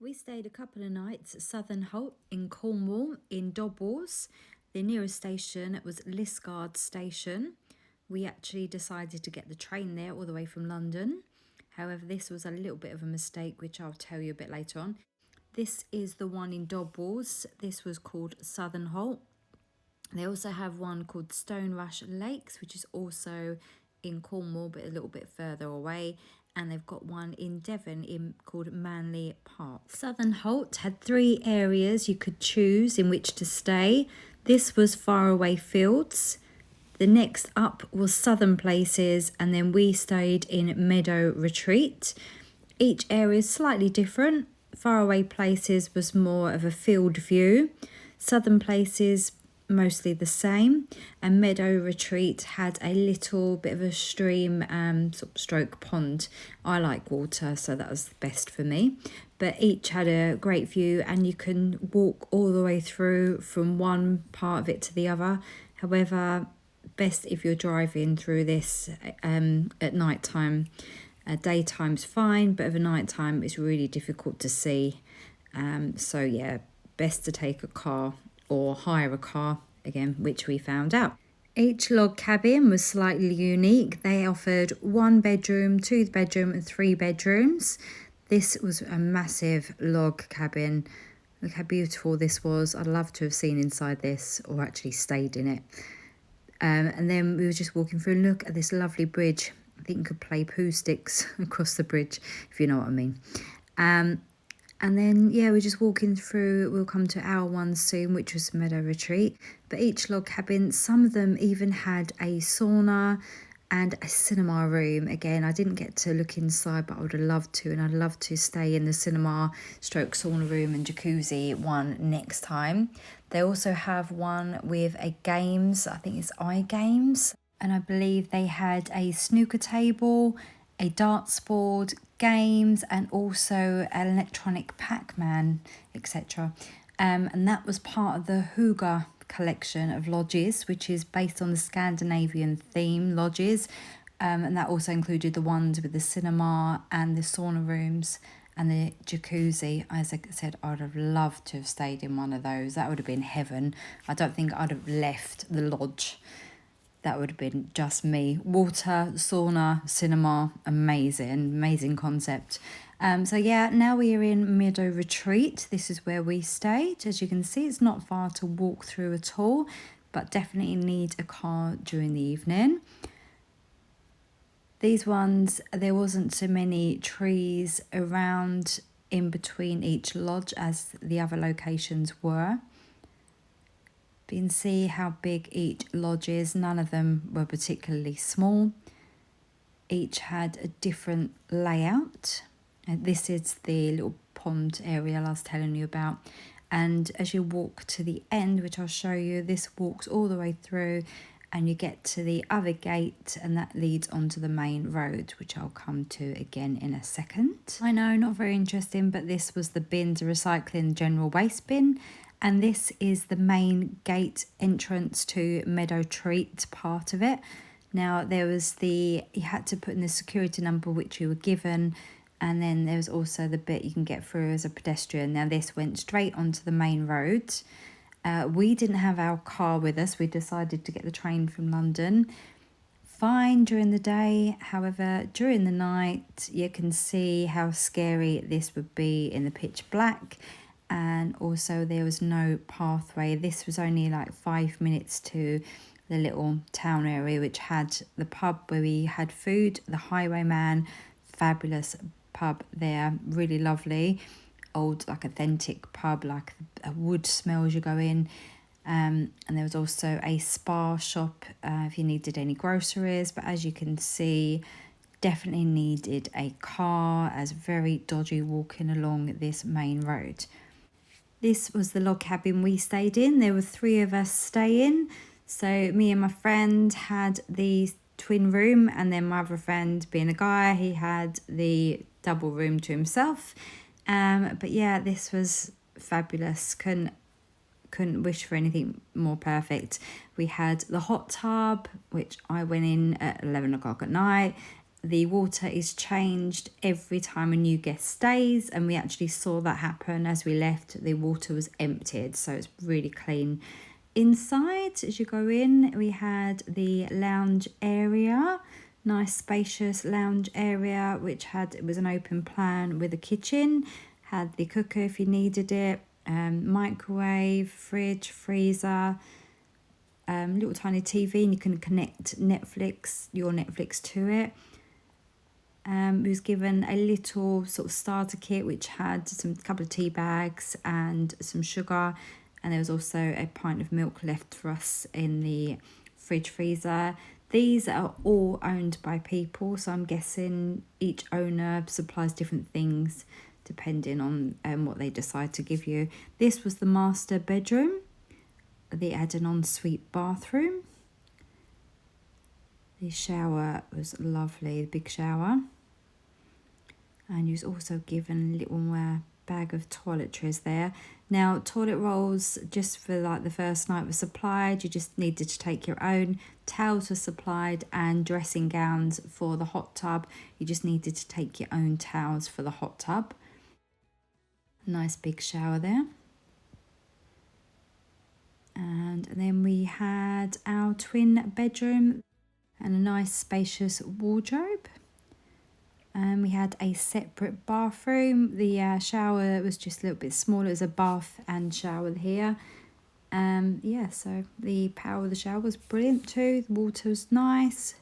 We stayed a couple of nights at Southern Halt in Cornwall in Dobwalls. The nearest station was Logdes station. We actually decided to get the train there all the way from London. However, this was a little bit of a mistake, which I'll tell you a bit later on. This is the one in Dobwalls. This was called Southern Halt. They also have one called Stonerush Lakes, which is also in Cornwall, but a little bit further away. And they've got one in Devon called Manly Park. Southern Halt had 3 areas you could choose in which to stay. This was Faraway Fields. The next up was Southern Places, and then we stayed in Meadow Retreat. Each area is slightly different. Faraway Places was more of a field view. Southern Places mostly the same, and Meadow Retreat had a little bit of a stream sort of stroke pond. I like water, so that was the best for me, but each had a great view, and you can walk all the way through from one part of it to the other. However, best if you're driving through this at night time. Daytime's fine, but over night time it's really difficult to see, so yeah, best to take a car or hire a car, again, which we found out. Each log cabin was slightly unique. They offered 1 bedroom, 2 bedroom and 3 bedrooms. This was a massive log cabin. Look how beautiful this was. I'd love to have seen inside this, or actually stayed in it. And then we were just walking through and look at this lovely bridge. I think you could play poo sticks across the bridge, if you know what I mean. And then, yeah, we're just walking through. We'll come to our one soon, which was Meadow Retreat. But each log cabin, some of them even had a sauna and a cinema room. Again, I didn't get to look inside, but I would have loved to. And I'd love to stay in the cinema stroke sauna room and jacuzzi one next time. They also have one with a games, I think it's iGames. And I believe they had a snooker table, a darts board, games, and also an electronic Pac-Man, etc. And that was part of the Hygge collection of lodges, which is based on the Scandinavian theme lodges. And that also included the ones with the cinema and the sauna rooms and the jacuzzi. As I said, I would have loved to have stayed in one of those. That would have been heaven. I don't think I'd have left the lodge. That would have been just me. Water, sauna, cinema, amazing concept. So yeah, now we are in Meadow Retreat. This is where we stayed. As you can see, it's not far to walk through at all, but definitely need a car during the evening. These ones, there wasn't so many trees around in between each lodge as the other locations were. You can see how big each lodge is. None of them were particularly small. Each had a different layout. And this is the little pond area I was telling you about. And as you walk to the end, which I'll show you, this walks all the way through and you get to the other gate, and that leads onto the main road, which I'll come to again in a second. I know, not very interesting, but this was the bin to recycling general waste bin. And this is the main gate entrance to Meadow Retreat part of it. Now, there was you had to put in the security number which you were given. And then there was also the bit you can get through as a pedestrian. Now, this went straight onto the main road. We didn't have our car with us. We decided to get the train from London. Fine during the day. However, during the night, you can see how scary this would be in the pitch black. And also there was no pathway. This was only like 5 minutes to the little town area, which had the pub where we had food, the Highwayman, fabulous pub there, really lovely, old like authentic pub, like a wood smell as you go in. And there was also a spa shop if you needed any groceries, but as you can see, definitely needed a car, as very dodgy walking along this main road. This was the log cabin we stayed in. There were 3 of us staying. So me and my friend had the twin room, and then my other friend, being a guy, he had the double room to himself. But yeah, this was fabulous. Couldn't wish for anything more perfect. We had the hot tub, which I went in at 11 o'clock at night. the water is changed every time a new guest stays, and we actually saw that happen as we left. The water was emptied, so it's really clean. Inside, as you go in, we had the lounge area, nice spacious lounge area, which it was an open plan with a kitchen, had the cooker if you needed it, microwave, fridge, freezer, little tiny TV, and you can connect your Netflix to it. We was given a little sort of starter kit which had a couple of tea bags and some sugar, and there was also a pint of milk left for us in the fridge freezer. These are all owned by people, so I'm guessing each owner supplies different things depending on what they decide to give you. This was the master bedroom. They had an ensuite bathroom. The shower was lovely, the big shower. And you was also given a little bag of toiletries there. Now, toilet rolls just for like the first night were supplied. You just needed to take your own. Towels were supplied, and dressing gowns for the hot tub. You just needed to take your own towels for the hot tub. Nice big shower there. And then we had our twin bedroom and a nice spacious wardrobe. And we had a separate bathroom. The shower was just a little bit smaller. It was a bath and shower here. Yeah, so the power of the shower was brilliant too. The water was nice.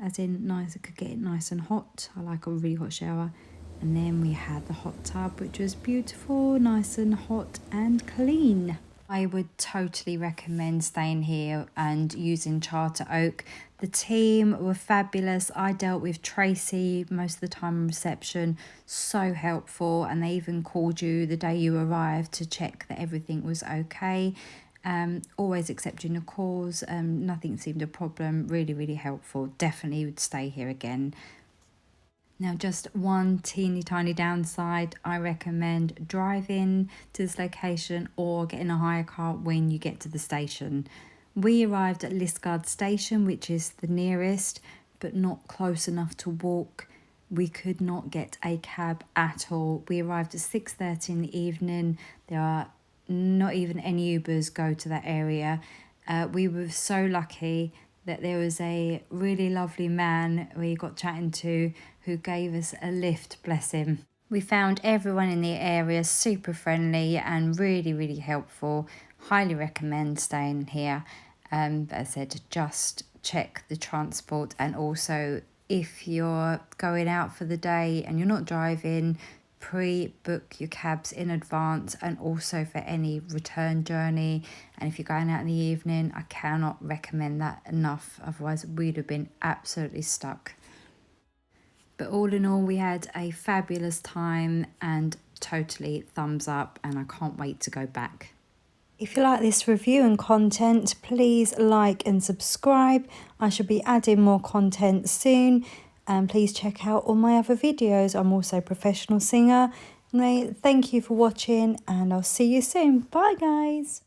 As in nice, I could get it nice and hot. I like a really hot shower. And then we had the hot tub, which was beautiful, nice and hot and clean. I would totally recommend staying here and using Charteroak. The team were fabulous. I dealt with Tracy most of the time in reception, so helpful, and they even called you the day you arrived to check that everything was okay. Always accepting your calls, nothing seemed a problem, really helpful. Definitely would stay here again. Now, just one teeny tiny downside, I recommend driving to this location or getting a hire car when you get to the station. We arrived at Logdes station, which is the nearest, but not close enough to walk. We could not get a cab at all. We arrived at 6:30 in the evening. There are not even any Ubers go to that area. We were so lucky that there was a really lovely man we got chatting to who gave us a lift, bless him. We found everyone in the area super friendly and really helpful. Highly recommend staying here. But as I said, just check the transport, and also if you're going out for the day and you're not driving, pre-book your cabs in advance, and also for any return journey. And if you're going out in the evening, I cannot recommend that enough, otherwise we'd have been absolutely stuck. But all in all, we had a fabulous time and totally thumbs up, and I can't wait to go back. If you like this review and content, please like and subscribe. I should be adding more content soon. And please check out all my other videos. I'm also a professional singer. Anyway, thank you for watching, and I'll see you soon. Bye guys.